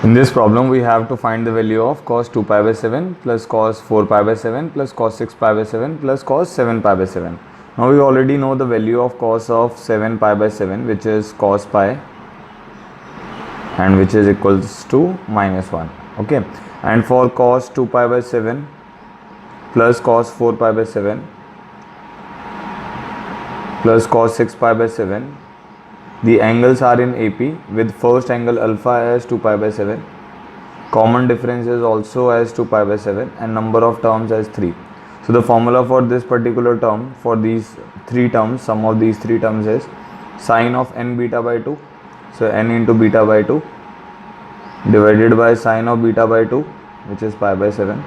In this problem, we have to find the value of cos 2 pi by 7 plus cos 4 pi by 7 plus cos 6 pi by 7 plus cos 7 pi by 7. Now we already know the value of cos of 7 pi by 7, which is cos pi, and which is equals to minus 1. Okay, and for cos 2 pi by 7 plus cos 4 pi by 7 plus cos 6 pi by 7, the angles are in AP with first angle alpha as 2 pi by 7, common difference is also as 2 pi by 7, and number of terms as 3. So the formula for this particular term, for these three terms, sum of these three terms is sine of n beta by 2, so n into beta by 2 divided by sine of beta by 2, which is pi by 7,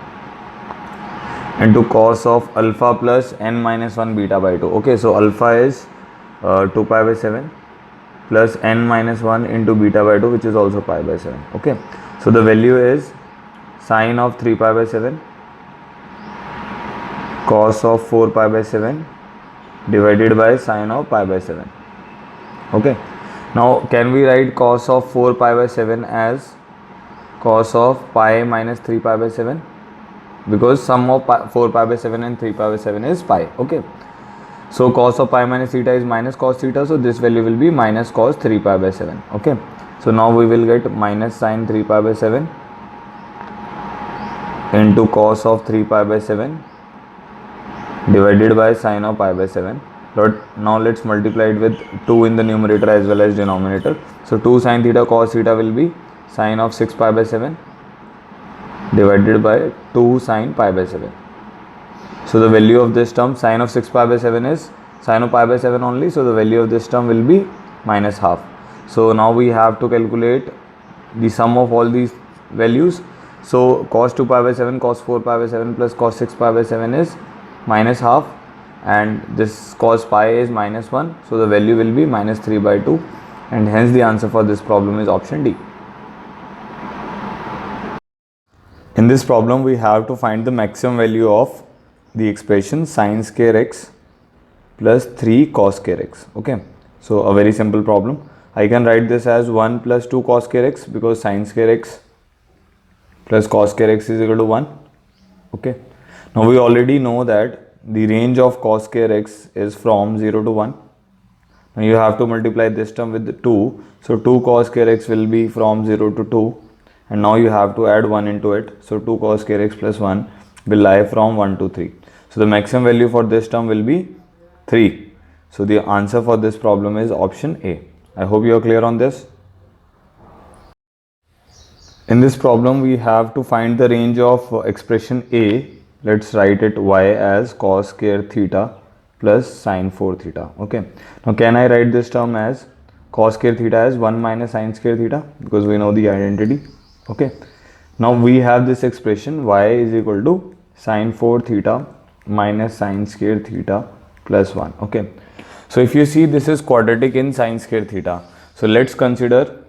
into cos of alpha plus n minus 1 beta by 2. Okay, so alpha is 2 pi by 7 plus n minus 1 into beta by 2, which is also pi by 7. Okay, so the value is sine of 3 pi by 7 cos of 4 pi by 7 divided by sine of pi by 7. Okay, now can we write cos of 4 pi by 7 as cos of pi minus 3 pi by 7, because sum of 4 pi by 7 and 3 pi by 7 is pi. Okay, so cos of pi minus theta is minus cos theta, so this value will be minus cos 3 pi by 7. Okay, so now we will get minus sine 3 pi by 7 into cos of 3 pi by 7 divided by sine of pi by 7. But now let's multiply it with 2 in the numerator as well as denominator. So 2 sine theta cos theta will be sine of 6 pi by 7 divided by 2 sine pi by 7. So the value of this term, sine of 6 pi by 7 is sine of pi by 7 only, so the value of this term will be minus half. So now we have to calculate the sum of all these values. So cos 2 pi by 7, cos 4 pi by 7 plus cos 6 pi by 7 is minus half, and this cos pi is minus 1, so the value will be minus 3 by 2, and hence the answer for this problem is option D. In this problem, we have to find the maximum value of the expression sin square x plus 3 cos square x. Okay, so a very simple problem. I can write this as 1 plus 2 cos square x, because sin square x plus cos square x is equal to 1. Okay, now we already know that the range of cos square x is from 0 to 1. Now you have to multiply this term with 2, so 2 cos square x will be from 0 to 2, and now you have to add 1 into it, so 2 cos square x plus 1 will lie from 1 to 3. So the maximum value for this term will be 3. So the answer for this problem is option A. I hope you are clear on this. In this problem, we have to find the range of expression A. Let's write it y as cos square theta plus sin 4 theta. Okay, now can I write this term as cos square theta as 1 minus sin square theta, because we know the identity. Okay, now we have this expression y is equal to sin 4 theta minus sin square theta plus 1. Okay, so if you see, this is quadratic in sin square theta, so let's consider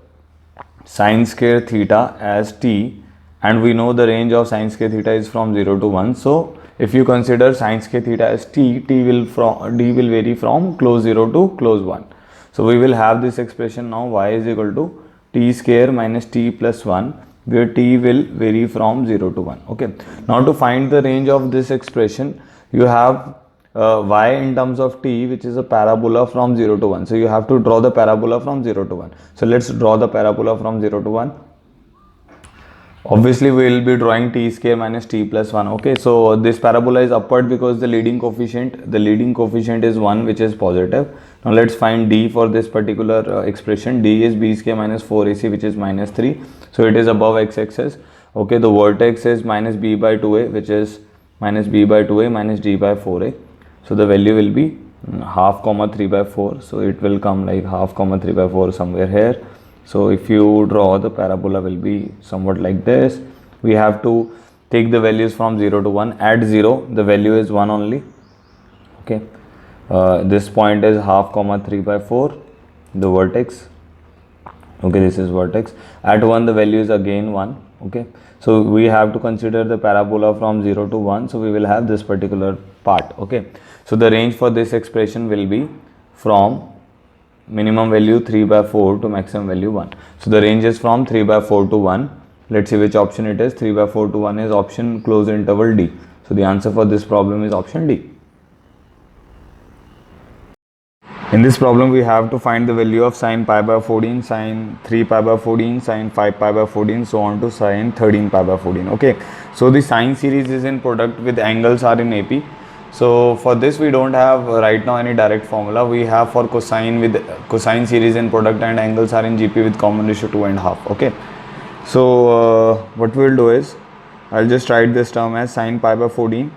sin square theta as t, and we know the range of sin square theta is from 0 to 1. So if you consider sin square theta as t, d will vary from close 0 to close 1. So we will have this expression now, y is equal to t square minus t plus 1, where t will vary from 0 to 1. Okay, now to find the range of this expression, you have y in terms of t, which is a parabola from 0 to 1. So you have to draw the parabola from 0 to 1. So let's draw the parabola from 0 to 1. Obviously we will be drawing t square minus t plus 1. Okay, so this parabola is upward because the leading coefficient is 1, which is positive. Now let's find d for this particular expression. D is b square minus 4ac, which is minus 3, so it is above x-axis. Okay, the vertex is minus b by 2a, which is minus b by 2a minus d by 4a. So the value will be half comma 3 by 4, so it will come like half comma 3 by 4 somewhere here. So if you draw, the parabola will be somewhat like this. We have to take the values from 0 to 1. At 0, the value is 1 only. Okay, this point is half comma 3 by 4, the vertex. Okay, this is vertex. At 1, the value is again 1. Okay, so we have to consider the parabola from 0 to 1, so we will have this particular part. Okay, so the range for this expression will be from minimum value 3 by 4 to maximum value 1. So the range is from 3 by 4 to 1. Let's see which option it is. 3 by 4 to 1 is option closed interval D. So the answer for this problem is option D. In this problem, we have to find the value of sine pi by 14, sine 3 pi by 14, sine 5 pi by 14, so on to sine 13 pi by 14. Okay, so the sine series is in product with angles are in AP. So for this, we don't have right now any direct formula. We have for cosine with cosine series in product and angles are in GP with common ratio 2.5. Okay, so what we'll do is I'll just write this term as sine pi by 14.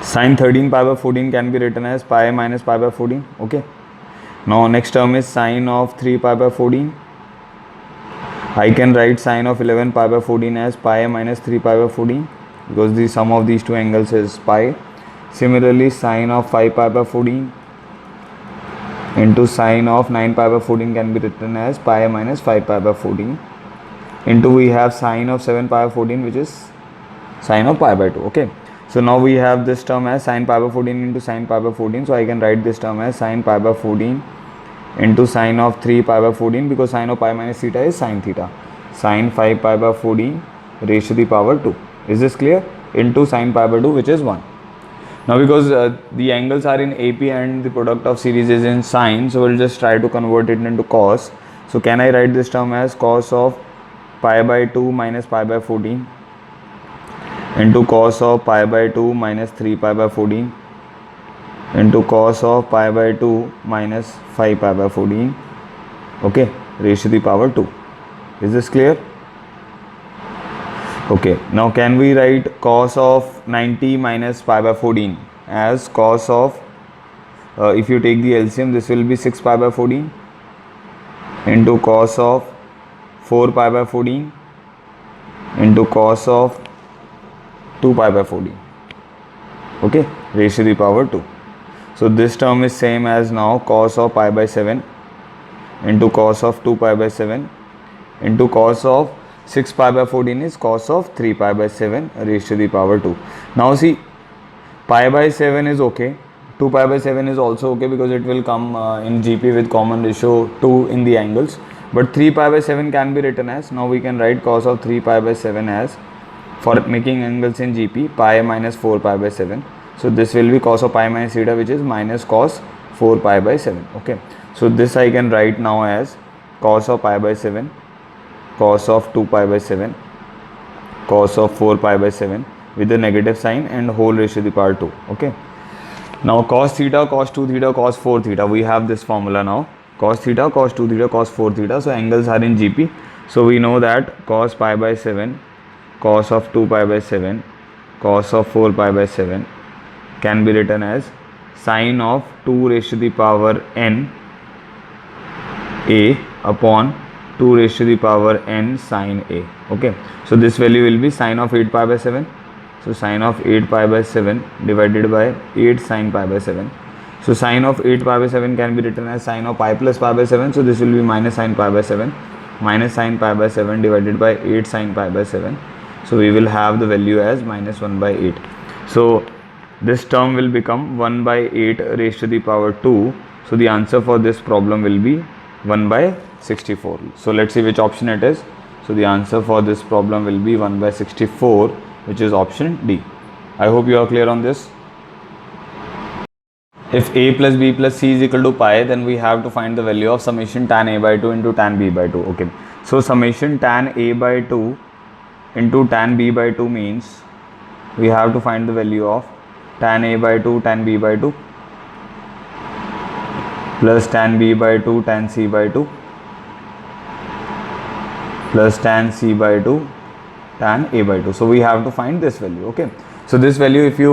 Sine 13 pi by 14 can be written as pi minus pi by 14. Okay. Now next term is sine of 3 pi by 14. I can write sine of 11 pi by 14 as pi minus 3 pi by 14 because the sum of these two angles is pi. Similarly, sine of 5 pi by 14 into sine of 9 pi by 14 can be written as pi minus 5 pi by 14 into we have sine of 7 pi by 14 which is sine of pi by 2. Okay. So now we have this term as sine pi by 14 into sine pi by 14. So I can write this term as sine pi by 14 into sine of 3 pi by 14 because sine of pi minus theta is sine theta. Sine 5 pi by 14 raised to the power 2. Is this clear? Into sine pi by 2 which is 1. Now because the angles are in AP and the product of series is in sine, so we'll just try to convert it into cos. So can I write this term as cos of pi by 2 minus pi by 14 into cos of pi by 2 minus 3 pi by 14 into cos of pi by 2 minus 5 pi by 14, okay, raised to the power 2. Is this clear? Okay, now can we write cos of 90 minus pi by 14 as cos of, if you take the LCM, this will be 6 pi by 14 into cos of 4 pi by 14 into cos of 2 pi by 14, okay, raised to the power 2. So this term is same as now cos of pi by 7 into cos of 2 pi by 7 into cos of 6 pi by 14 is cos of 3 pi by 7 raised to the power 2. Now see, pi by 7 is okay, 2 pi by 7 is also okay because it will come in GP with common ratio 2 in the angles, but 3 pi by 7 can be written as, now we can write cos of 3 pi by 7 as, for making angles in GP, pi minus 4 pi by 7. So this will be cos of pi minus theta which is minus cos 4 pi by 7. Okay. So this I can write now as cos of pi by 7, cos of 2 pi by 7, cos of 4 pi by 7 with the negative sign and whole raised to the power 2. Okay. Now cos theta, cos 2 theta, cos 4 theta. We have this formula now. Cos theta, cos 2 theta, cos 4 theta. So angles are in GP. So we know that cos pi by 7, cos of 2 pi by 7, cos of 4 pi by 7 can be written as sine of 2 raised to the power n a upon 2 raised to the power n sine a. Okay, so this value will be sine of 8 pi by 7. So sine of 8 pi by 7 divided by 8 sine pi by 7. So sine of 8 pi by 7 can be written as sine of pi plus pi by 7. So this will be minus sine pi by 7, minus sine pi by 7 divided by 8 sine pi by 7. So we will have the value as minus 1 by 8. So this term will become 1 by 8 raised to the power 2. So the answer for this problem will be 1 by 64. So let's see which option it is. So the answer for this problem will be 1 by 64, which is option D. I hope you are clear on this. If a plus b plus c is equal to pi, then we have to find the value of summation tan a by 2 into tan b by 2. Okay. So summation tan a by 2 into tan b by 2 means we have to find the value of tan a by 2 tan b by 2 plus tan b by 2 tan c by 2 plus tan c by 2 tan a by 2. So we have to find this value. Okay. So this value, if you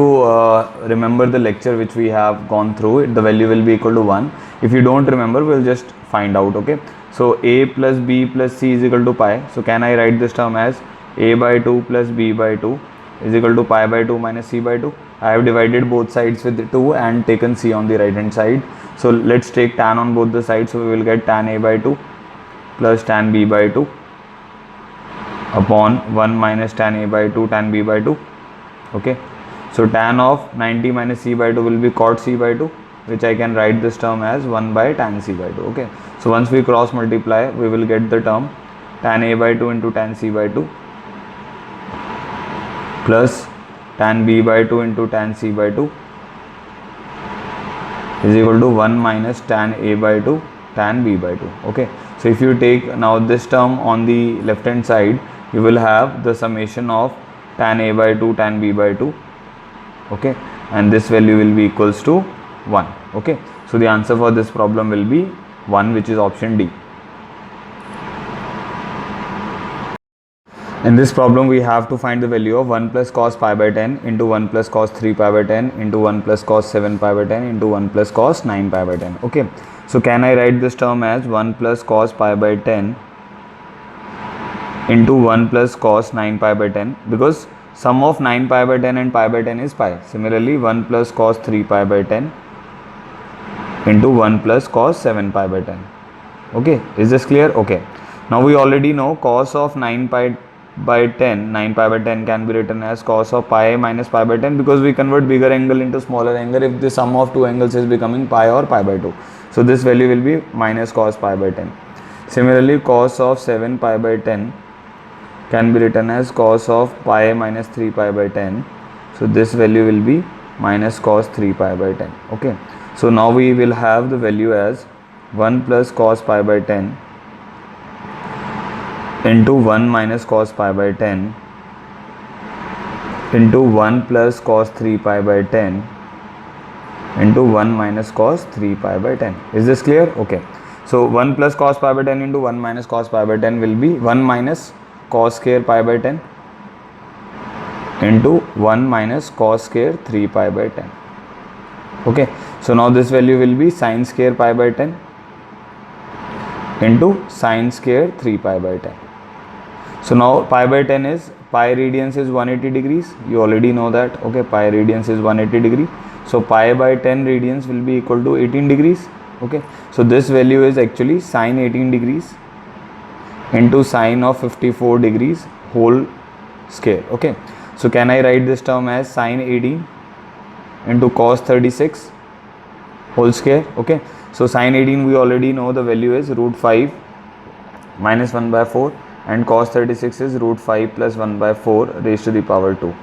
remember the lecture which we have gone through, the value will be equal to 1. If you don't remember, we'll just find out. Okay. So a plus b plus c is equal to pi. So can I write this term as a by 2 plus b by 2 is equal to pi by 2 minus c by 2. I have divided both sides with 2 and taken c on the right hand side. So let's take tan on both the sides. So we will get tan a by 2 plus tan b by 2 upon 1 minus tan a by 2 tan b by 2. Okay. So tan of 90 minus c by 2 will be cot c by 2 which I can write this term as 1 by tan c by 2. Okay, so once we cross multiply, we will get the term tan a by 2 into tan c by 2 plus tan b by 2 into tan c by 2 is equal to 1 minus tan a by 2 tan b by 2. Okay, so if you take now this term on the left hand side, you will have the summation of tan a by 2 tan b by 2. Okay, and this value will be equals to 1. Okay, so the answer for this problem will be 1, which is option D. In this problem, we have to find the value of 1 plus cos pi by 10 into 1 plus cos 3 pi by 10 into 1 plus cos 7 pi by 10 into 1 plus cos 9 pi by 10. Okay, so can I write this term as 1 plus cos pi by 10 into 1 plus cos 9 pi by 10, because sum of 9 pi by 10 and pi by 10 is pi. Similarly, 1 plus cos 3 pi by 10 into 1 plus cos 7 pi by 10. Okay, is this clear? Okay, now we already know cos of 9 pi by 10, 9 pi by 10 can be written as cos of pi minus pi by 10, because we convert bigger angle into smaller angle if the sum of two angles is becoming pi or pi by 2. So this value will be minus cos pi by 10. Similarly, cos of 7 pi by 10 can be written as cos of pi minus 3 pi by 10. So this value will be minus cos 3 pi by 10. Okay, so now we will have the value as 1 plus cos pi by 10 into 1 minus cos pi by 10 into 1 plus cos 3 pi by 10 into 1 minus cos 3 pi by 10. Is this clear? Okay, so 1 plus cos pi by 10 into 1 minus cos pi by 10 will be 1 minus cos square pi by 10 into 1 minus cos square 3 pi by 10. Okay, so now this value will be sin square pi by 10 into sin square 3 pi by 10. So now pi by 10 is, pi radians is 180 degrees. You already know that. Okay, pi radians is 180 degree. So pi by 10 radians will be equal to 18 degrees. Okay, so this value is actually sin 18 degrees into sin of 54 degrees whole square. Okay, so can I write this term as sin 18 into cos 36 whole square? Okay, so sin 18 we already know the value is root 5 minus 1 by 4, and cos 36 is root 5 plus 1 by 4 raised to the power 2.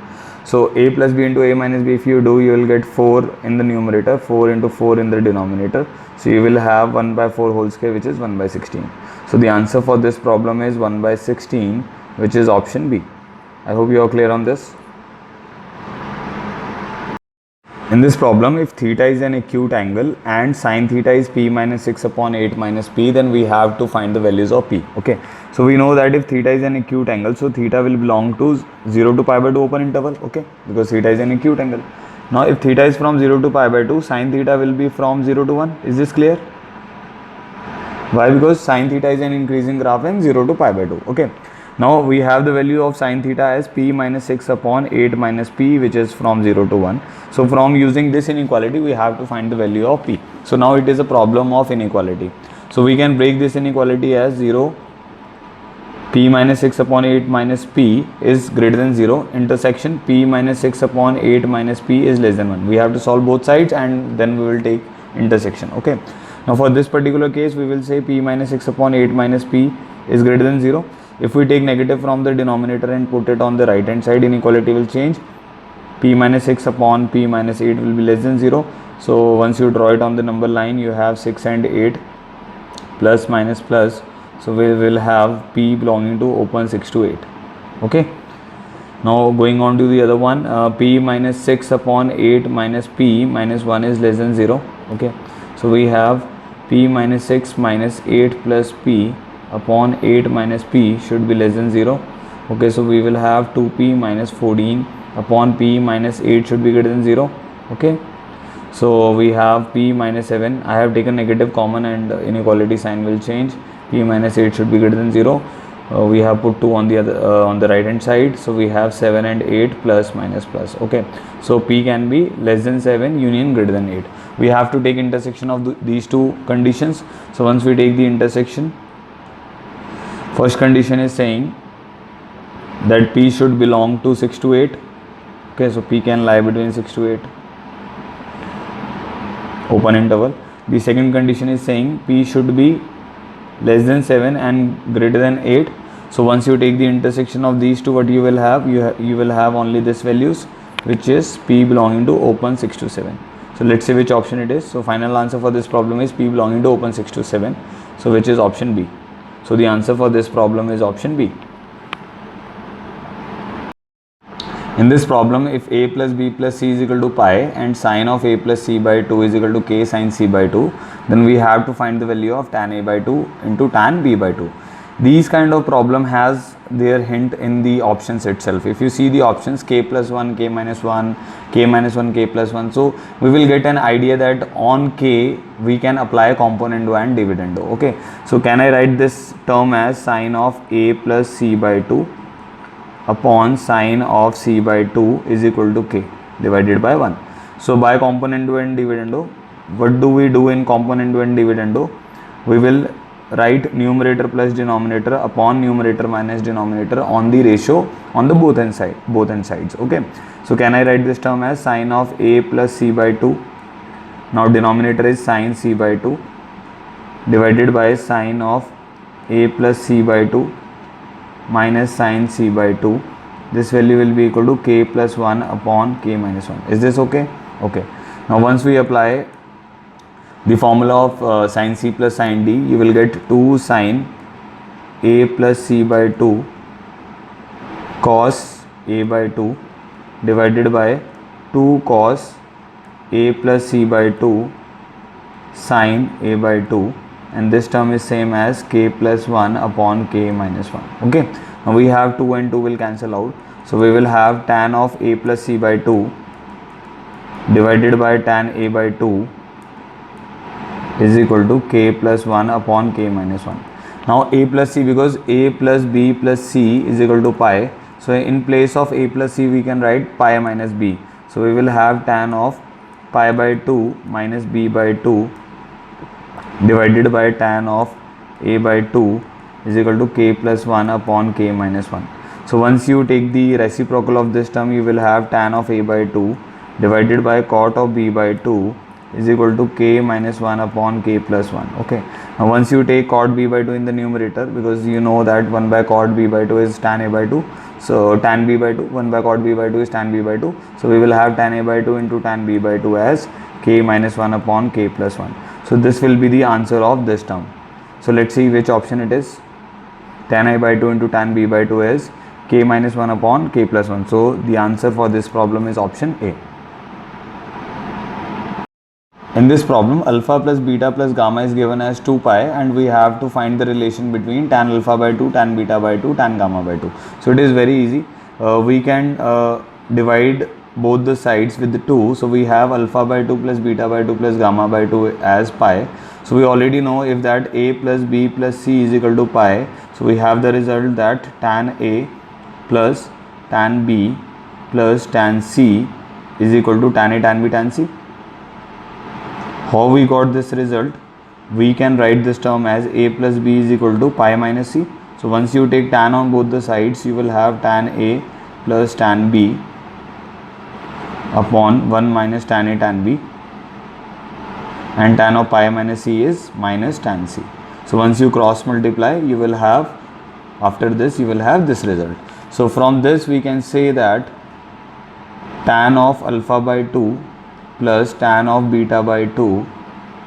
So a plus b into a minus b, if you do, you will get 4 in the numerator, 4 into 4 in the denominator. So you will have 1 by 4 whole square, which is 1 by 16. So the answer for this problem is 1 by 16, which is option B. I hope you are clear on this. In this problem, if theta is an acute angle and sin theta is p minus 6 upon 8 minus p, then we have to find the values of p. Okay, so we know that if theta is an acute angle, so theta will belong to 0 to pi by 2 open interval. Okay, because theta is an acute angle. Now if theta is from 0 to pi by 2, sin theta will be from 0 to 1. Is this clear? Why? Because sin theta is an increasing graph and 0 to pi by 2. Okay, now we have the value of sin theta as p minus 6 upon 8 minus p, which is from 0 to 1. So from using this inequality, we have to find the value of p. So now it is a problem of inequality. So we can break this inequality as 0, p minus 6 upon 8 minus p is greater than 0, intersection p minus 6 upon 8 minus p is less than 1. We have to solve both sides and then we will take intersection. Okay, now for this particular case, we will say p minus 6 upon 8 minus p is greater than 0. If we take negative from the denominator and put it on the right hand side, inequality will change. P minus 6 upon p minus 8 will be less than 0. So once you draw it on the number line, you have 6 and 8 plus minus plus. So we will have p belonging to open 6 to 8. Okay, now going on to the other one, p minus 6 upon 8 minus p minus 1 is less than 0. Okay, so we have p minus 6 minus 8 plus p upon 8 minus p should be less than 0. Okay, so we will have 2p minus 14 upon p minus 8 should be greater than 0. Okay, so we have p minus 7. I have taken negative common and inequality sign will change. P minus 8 should be greater than 0. We have put 2 on the other on the right hand side, so we have 7 and 8 plus minus plus. Okay, so p can be less than 7 union greater than 8. We have to take intersection of these two conditions. So once we take the intersection, first condition is saying that p should belong to 6 to 8. Okay, so p can lie between 6 to 8. open interval. The second condition is saying p should be less than 7 and greater than 8. So once you take the intersection of these two, what you will have, you will have only this values, which is p belonging to open 6 to 7. So let's see which option it is. So final answer for this problem is p belonging to open 6 to 7. So which is option B. So the answer for this problem is option B. In this problem, if a plus b plus c is equal to pi and sine of a plus c by 2 is equal to k sine c by 2, then we have to find the value of tan a by 2 into tan b by 2. These kind of problem has their hint in the options itself. If you see the options k plus 1, k minus 1, k minus 1, k plus 1, so we will get an idea that on k we can apply componendo and dividendo. Okay, so can I write this term as sine of a plus c by 2 upon sine of c by 2 is equal to k divided by 1. So by componendo and dividendo, what do we do in componendo and dividendo? We will write numerator plus denominator upon numerator minus denominator on the ratio on the both end sides. Okay, so can I write this term as sine of a plus c by 2, now denominator is sine c by 2 divided by sine of a plus c by 2 minus sine c by 2. This value will be equal to k plus 1 upon k minus 1. Is this okay? Okay. Now once we apply the formula of sine c plus sine d, you will get 2 sine a plus c by 2 cos a by 2 divided by 2 cos a plus c by 2 sine a by 2, and this term is same as k plus 1 upon k minus 1. Okay, now we have 2 and 2 will cancel out, so we will have tan of a plus c by 2 divided by tan a by 2 is equal to k plus 1 upon k minus 1. Now a plus c, because a plus b plus c is equal to pi, so in place of a plus c we can write pi minus b. So we will have tan of pi by 2 minus b by 2 divided by tan of a by 2 is equal to k plus 1 upon k minus 1. So once you take the reciprocal of this term, you will have tan of a by 2 divided by cot of b by 2 is equal to k minus 1 upon k plus 1. Okay, now once you take cot b by 2 in the numerator, because you know that 1 by cot b by 2 is tan a by 2, so tan b by 2, 1 by cot b by 2 is tan b by 2, so we will have tan a by 2 into tan b by 2 as k minus 1 upon k plus 1. So this will be the answer of this term. So let's see which option it is. Tan a by 2 into tan b by 2 is k minus 1 upon k plus 1. So the answer for this problem is option A. In this problem, alpha plus beta plus gamma is given as 2 pi, and we have to find the relation between tan alpha by 2, tan beta by 2, tan gamma by 2. So it is very easy. We can divide both the sides with the 2. So we have alpha by 2 plus beta by 2 plus gamma by 2 as pi. So we already know if that a plus b plus c is equal to pi. So we have the result that tan a plus tan b plus tan c is equal to tan a tan b tan c. How we got this result? We can write this term as a plus b is equal to pi minus c. So once you take tan on both the sides, you will have tan a plus tan b upon 1 minus tan a tan b, and tan of pi minus c is minus tan c. So once you cross multiply, you will have, after this you will have this result. So from this we can say that tan of alpha by 2 plus tan of beta by 2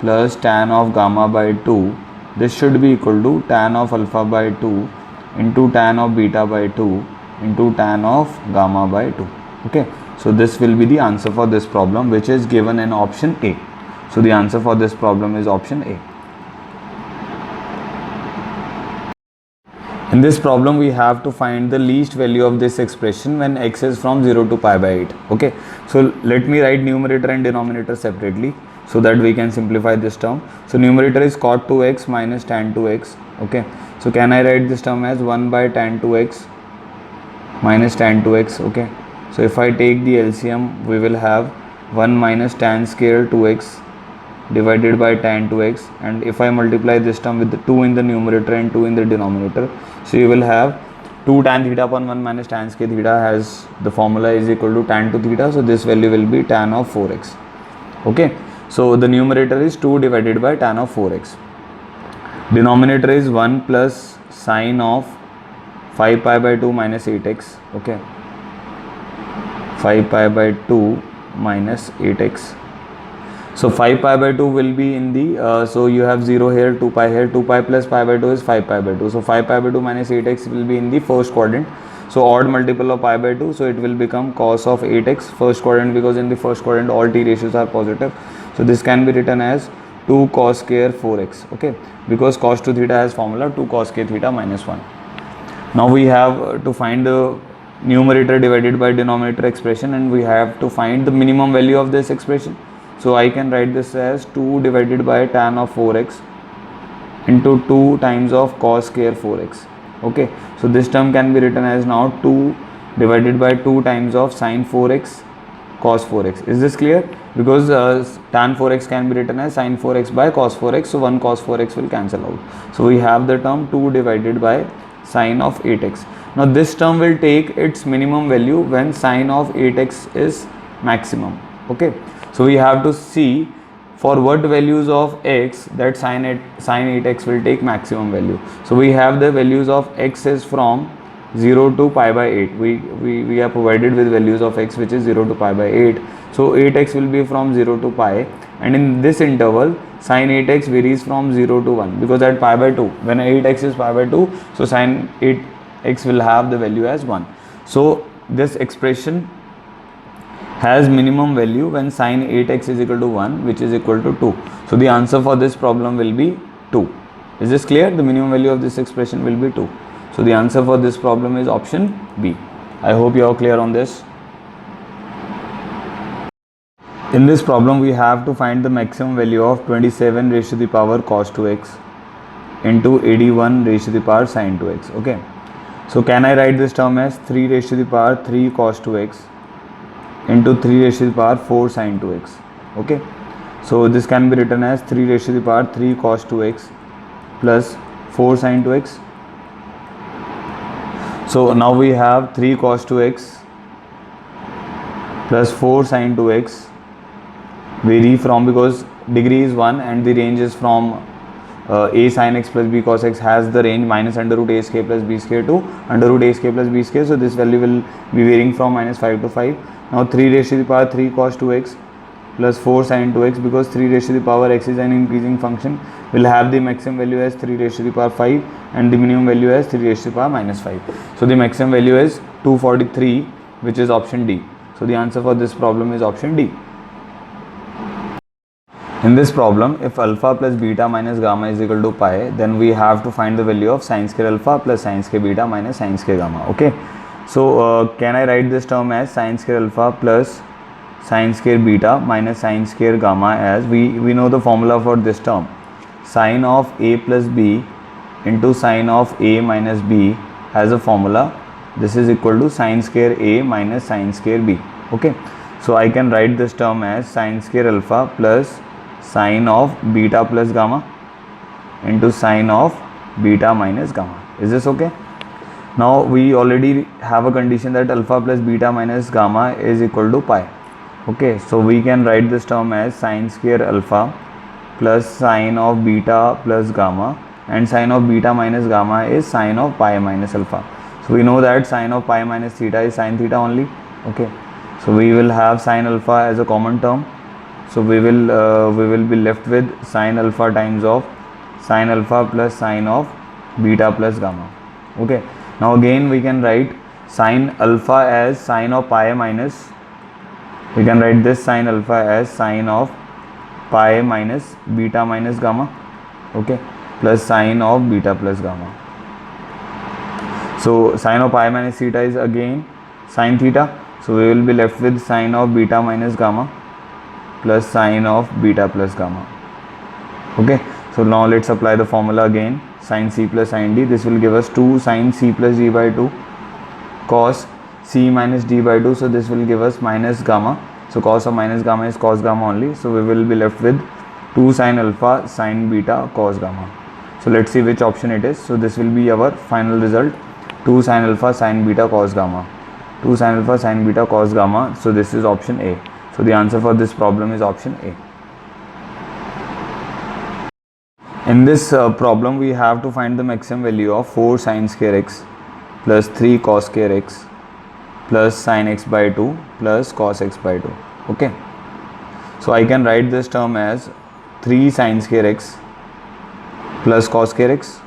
plus tan of gamma by 2, this should be equal to tan of alpha by 2 into tan of beta by 2 into tan of gamma by 2. Okay, so this will be the answer for this problem, which is given in option A. So the answer for this problem is option A. In this problem, we have to find the least value of this expression when x is from 0 to pi by 8. Okay, so let me write numerator and denominator separately so that we can simplify this term. So numerator is cot 2x minus tan 2x. Okay, so can I write this term as 1 by tan 2x minus tan 2x. Okay, so if I take the LCM, we will have 1 minus tan square 2x divided by tan 2x, and if I multiply this term with the 2 in the numerator and 2 in the denominator, so you will have 2 tan theta upon 1 minus tan square theta, has the formula is equal to tan to theta, so this value will be tan of 4x. Okay, So the numerator is 2 divided by tan of 4x. Denominator is 1 plus sine of 5 pi by 2 minus 8x. Okay, 5 pi by 2 minus 8x. So 5 pi by 2 will be in the, so you have 0 here, 2 pi here, 2 pi plus pi by 2 is 5 pi by 2. So 5 pi by 2 minus 8x will be in the first quadrant. So odd multiple of pi by 2, so it will become cos of 8x first quadrant, because in the first quadrant all t ratios are positive. So this can be written as 2 cos square 4x, okay, because cos 2 theta has formula 2 cos k theta minus 1. Now we have to find the numerator divided by denominator expression, and we have to find the minimum value of this expression. So I can write this as 2 divided by tan of 4x into 2 times of cos square 4x. Okay, so this term can be written as now 2 divided by 2 times of sin 4x cos 4x. Is this clear? Because tan 4x can be written as sin 4x by cos 4x, so 1 cos 4x will cancel out. So we have the term 2 divided by sin of 8x. Now this term will take its minimum value when sin of 8x is maximum. Okay, so we have to see for what values of x that sin 8x will take maximum value. So we have the values of x is from 0 to pi by 8. We are provided with values of x which is 0 to pi by 8. So 8x will be from 0 to pi, and in this interval sin 8x varies from 0 to 1, because at pi by 2, when 8x is pi by 2, so sin 8x will have the value as 1. So this expression has minimum value when sin 8x is equal to 1, which is equal to 2. So the answer for this problem will be 2. Is this clear? The minimum value of this expression will be 2. So the answer for this problem is option B. I hope you are clear on this. In this problem we have to find the maximum value of 27 raised to the power cos 2x into 81 raised to the power sin 2x. Okay, so can I write this term as 3 raised to the power 3 cos 2x into 3 raised to the power 4 sin 2x. Okay, so this can be written as 3 raised to the power 3 cos 2x plus 4 sin 2x. So now we have 3 cos 2x plus 4 sin 2x vary from, because degree is 1 and the range is from a sin x plus b cos x has the range minus under root a square plus b square to under root a square plus b square. So this value will be varying from minus 5 to 5. Now 3 raised to the power 3 cos 2x plus 4 sin 2x, because 3 raised to the power x is an increasing function, will have the maximum value as 3 raised to the power 5 and the minimum value as 3 raised to the power minus 5. So the maximum value is 243, which is option D. So the answer for this problem is option D. In this problem, if alpha plus beta minus gamma is equal to pi, then we have to find the value of sin square alpha plus sin square beta minus sin square gamma. Okay, so can I write this term as sin square alpha plus sin square beta minus sin square gamma, as we know the formula for this term, sin of a plus b into sin of a minus b has a formula. This is equal to sin square a minus sin square b. Okay, so I can write this term as sin square alpha plus sin of beta plus gamma into sin of beta minus gamma. Is this okay? Now we already have a condition that alpha plus beta minus gamma is equal to pi. Okay, so we can write this term as sin square alpha plus sin of beta plus gamma, and sin of beta minus gamma is sin of pi minus alpha. So we know that sin of pi minus theta is sin theta only. Okay, so we will have sin alpha as a common term. So we will be left with sin alpha times of sin alpha plus sin of beta plus gamma. Okay, now again we can write sin alpha as sin of pi minus, we can write this sin alpha as sin of pi minus beta minus gamma. Okay, plus sin of beta plus gamma. So sin of pi minus theta is again sin theta. So we will be left with sin of beta minus gamma plus sin of beta plus gamma. Okay, so now let's apply the formula again, sin c plus sin d. This will give us 2 sin c plus d by 2 cos c minus d by 2. So this will give us minus gamma. So cos of minus gamma is cos gamma only. So we will be left with 2 sin alpha sin beta cos gamma. So let's see which option it is. So this will be our final result, 2 sin alpha sin beta cos gamma, 2 sin alpha sin beta cos gamma. So this is option A. So the answer for this problem is option A. In this problem, we have to find the maximum value of 4 sin square x plus 3 cos square x plus sin x by 2 plus cos x by 2. Okay. So I can write this term as 3 sin square x plus cos square x,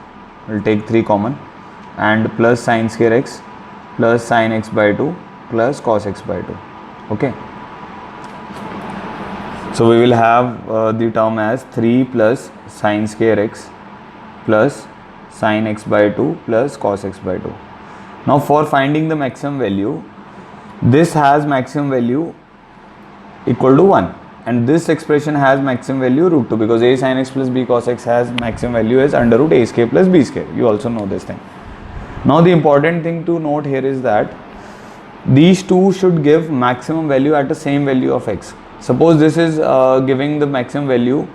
we'll take 3 common, and plus sin square x plus sin x by 2 plus cos x by 2. Okay. So we will have the term as 3 plus sin square x plus sin x by 2 plus cos x by 2. Now for finding the maximum value, this has maximum value equal to 1 and this expression has maximum value root 2, because a sin x plus b cos x has maximum value as under root a square plus b square. You also know this thing. Now the important thing to note here is that these two should give maximum value at the same value of x. Suppose this is giving the maximum value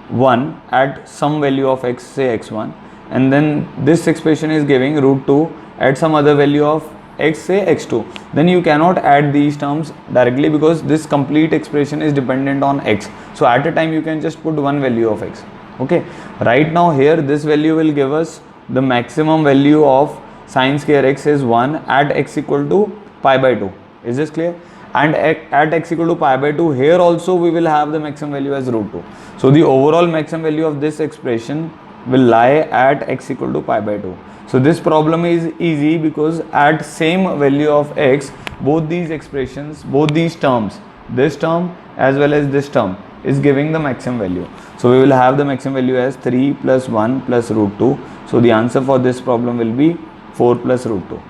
1 at some value of x, say x1, and then this expression is giving root 2 at some other value of x, say x2. Then you cannot add these terms directly because this complete expression is dependent on x. So at a time you can just put one value of x. Okay. Right now here this value will give us the maximum value of sin square x is 1 at x equal to pi by 2. Is this clear? And at x equal to pi by 2, here also we will have the maximum value as root 2. So the overall maximum value of this expression will lie at x equal to pi by 2. So this problem is easy because at same value of x, both these expressions, both these terms, this term as well as this term is giving the maximum value. So we will have the maximum value as 3 plus 1 plus root 2. So the answer for this problem will be 4 plus root 2.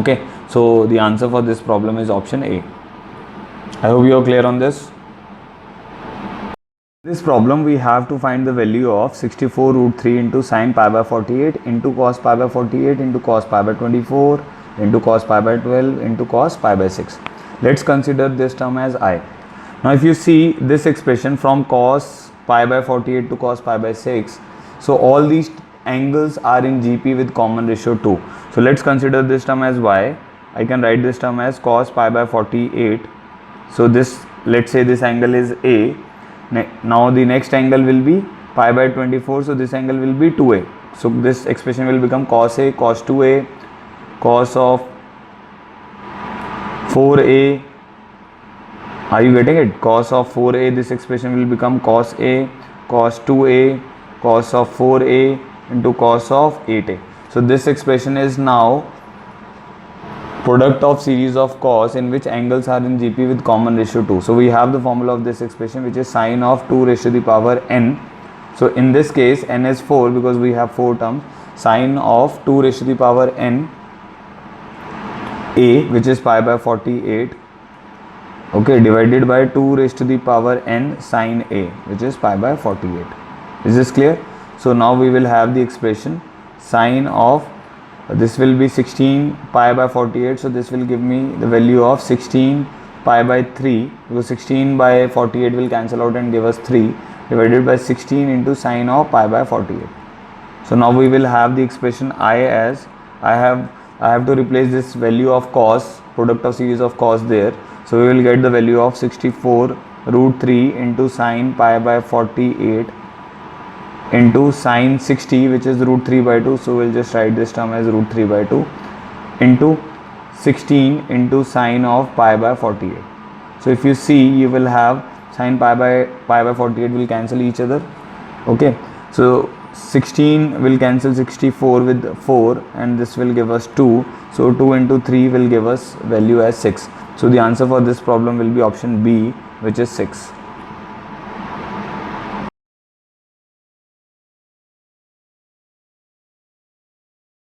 Okay. So the answer for this problem is option A. I hope you are clear on this. This problem we have to find the value of 64 root 3 into sin pi by 48 into cos pi by 48 into cos pi by 24 into cos pi by 12 into cos pi by 6. Let's consider this term as I. Now if you see this expression from cos pi by 48 to cos pi by 6, so all these angles are in GP with common ratio 2. So let's consider this term as Y. I can write this term as cos pi by 48. So this, let's say this angle is A. Now the next angle will be pi by 24. So this angle will be 2A. So this expression will become cos A cos 2A cos of 4A. Are you getting it? Cos of 4A, this expression will become cos A cos 2A cos of 4A into cos of 8A. So this expression is now product of series of cos in which angles are in GP with common ratio 2. So we have the formula of this expression, which is sine of 2 raised to the power n. So in this case n is 4 because we have 4 terms. Sine of 2 raised to the power n A, which is pi by 48, okay, divided by 2 raised to the power n sine A, which is pi by 48. Is this clear? So now we will have the expression sine of, this will be 16 pi by 48, so this will give me the value of 16 pi by 3, because 16 by 48 will cancel out and give us 3, divided by 16 into sine of pi by 48. So now we will have the expression I as, I have to replace this value of cos, product of series of cos there. So we will get the value of 64 root 3 into sine pi by 48 into sine 60, which is root 3 by 2. So we'll just write this term as root 3 by 2 into 16 into sine of pi by 48. So if you see, you will have sine pi by 48 will cancel each other. Okay. So 16 will cancel 64 with 4 and this will give us 2. So 2 into 3 will give us value as 6. So the answer for this problem will be option B, which is 6.